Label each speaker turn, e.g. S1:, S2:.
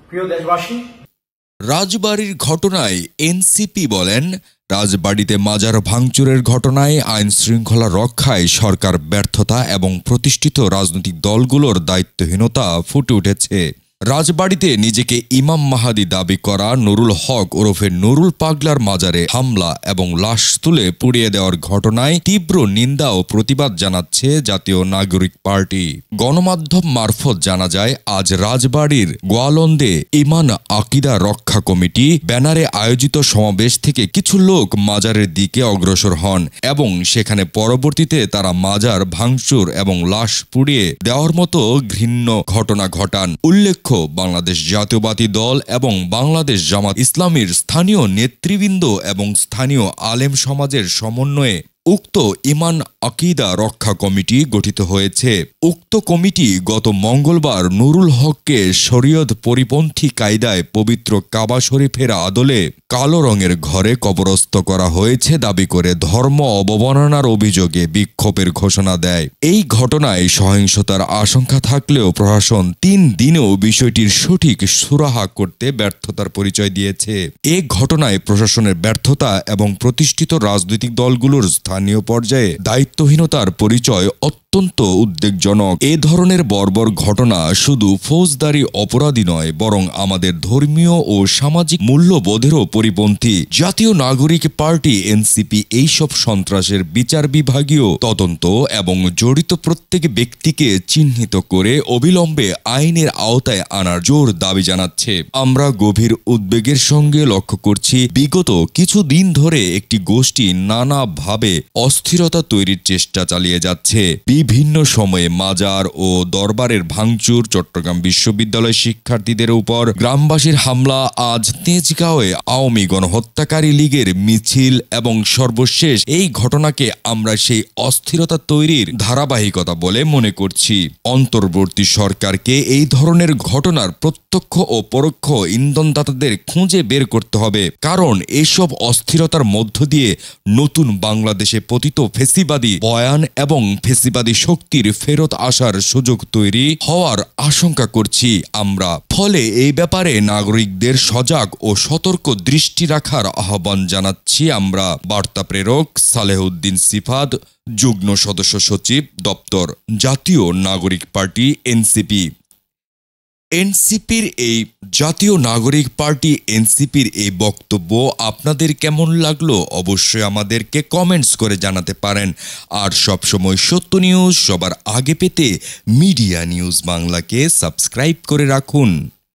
S1: প্রিয় দেশবাসী,
S2: রাজবাড়ির ঘটনায় এনসিপি বলেন, রাজবাড়িতে মাজার ভাঙচুরের ঘটনায় আইন শৃঙ্খলা রক্ষায় সরকার ব্যর্থতা এবং প্রতিষ্ঠিত রাজনৈতিক দলগুলোর দায়িত্বহীনতা ফুটে উঠেছে। রাজবাড়িতে নিজেকে ইমাম মাহাদি দাবি করা নুরুল হক ওরফে নুরুল পাগলার মাজারে হামলা এবং লাশ তুলে পুড়িয়ে দেওয়ার ঘটনায় তীব্র নিন্দা ও প্রতিবাদ জানাচ্ছে জাতীয় নাগরিক পার্টি। গণমাধ্যম মারফত জানা যায়, আজ রাজবাড়ির গোয়ালন্দে ইমান আকিদা রক্ষা কমিটি ব্যানারে আয়োজিত সমাবেশ থেকে কিছু লোক মাজারের দিকে অগ্রসর হন এবং সেখানে পরবর্তীতে তারা মাজার ভাঙচুর এবং লাশ পুড়িয়ে দেওয়ার মতো ঘৃণ্য ঘটনা ঘটান। উল্লেখ্য, বাংলাদেশ জাতীয়বাদী দল এবং বাংলাদেশ জামাত ইসলামীর স্থানীয় নেতৃবৃন্দ এবং স্থানীয় আলেম সমাজের সমন্বয়ে উক্ত ইমান আকিদা রক্ষা কমিটি গঠিত হয়েছে। উক্ত কমিটি গত মঙ্গলবার নুরুল হককে শরীয়ত পরিপন্থী কায়দায় পবিত্র কাবা শরীফের আদলে কালো রঙের ঘরে কবরস্থ করা হয়েছে দাবি করে ধর্ম অবমাননার অভিযোগে বিক্ষোভের ঘোষণা দেয়। এই ঘটনায় সহিংসতার আশঙ্কা থাকলেও প্রশাসন 3 দিনেও বিষয়টির সঠিক সুরাহা করতে ব্যর্থতার পরিচয় দিয়েছে। এ ঘটনায় প্রশাসনের ব্যর্থতা এবং প্রতিষ্ঠিত রাজনৈতিক দলগুলোর স্থানীয় পর্যায়ে দায়িত্বহীনতার পরিচয় অত্যন্ত উদ্বেগজনক। এ ধরনের বর্বর ঘটনা শুধু ফৌজদারি অপরাধী নয়, বরং আমাদের ধর্মীয় ও সামাজিক মূল্যবোধেরও পরিপন্থী। জাতীয় নাগরিক পার্টি এনসিপি এইসব সন্ত্রাসের বিচার বিভাগীয় তদন্ত এবং জড়িত প্রত্যেক ব্যক্তিকে চিহ্নিত করে অবিলম্বে আইনের আওতায় আনার জোর দাবি জানাচ্ছে। আমরা গভীর উদ্বেগের সঙ্গে লক্ষ্য করছি, বিগত কিছু দিন ধরে একটি গোষ্ঠী নানাভাবে অস্থিরতা তৈরির চেষ্টা চালিয়ে যাচ্ছে। বিভিন্ন সময়ে মাজার ও দরবারের ভাঙচুর, চট্টগ্রাম বিশ্ববিদ্যালয় শিক্ষার্থীদের উপর গ্রামবাসীর হামলা, আজ তেজগাঁওয়ে আওয়ামী গণহত্যাকারী লীগের মিছিল এবং সর্বশেষ এই ঘটনাকে আমরা সেই অস্থিরতা তৈরির ধারাবাহিকতা বলে মনে করছি। অন্তর্বর্তী সরকারকে এই ধরনের ঘটনার প্রত্যক্ষ ও পরোক্ষ ইন্ধনদাতাদের খুঁজে বের করতে হবে, কারণ এসব অস্থিরতার মধ্য দিয়ে নতুন বাংলাদেশে পতিত ফেসিবাদী বয়ান এবং ফেসিবাদী শক্তির ফেরত আসার সুযোগ তৈরি হওয়ার আশঙ্কা করছি আমরা। ফলে এই ব্যাপারে নাগরিকদের সজাগ ও সতর্ক দৃষ্টি রাখার আহ্বান জানাচ্ছি আমরা। বার্তা প্রেরক সালেহউদ্দিন সিফাত, যুগ্ম সদস্য সচিব, দপ্তর, জাতীয় নাগরিক পার্টি এনসিপি। জাতীয় নাগরিক পার্টি এনসিপির এই বক্তব্য আপনাদের কেমন লাগলো অবশ্যই আমাদেরকে কমেন্টস করে জানাতে পারেন। আর সবসময় সত্য নিউজ সবার আগে পেতে মিডিয়া নিউজ বাংলাকে সাবস্ক্রাইব করে রাখুন।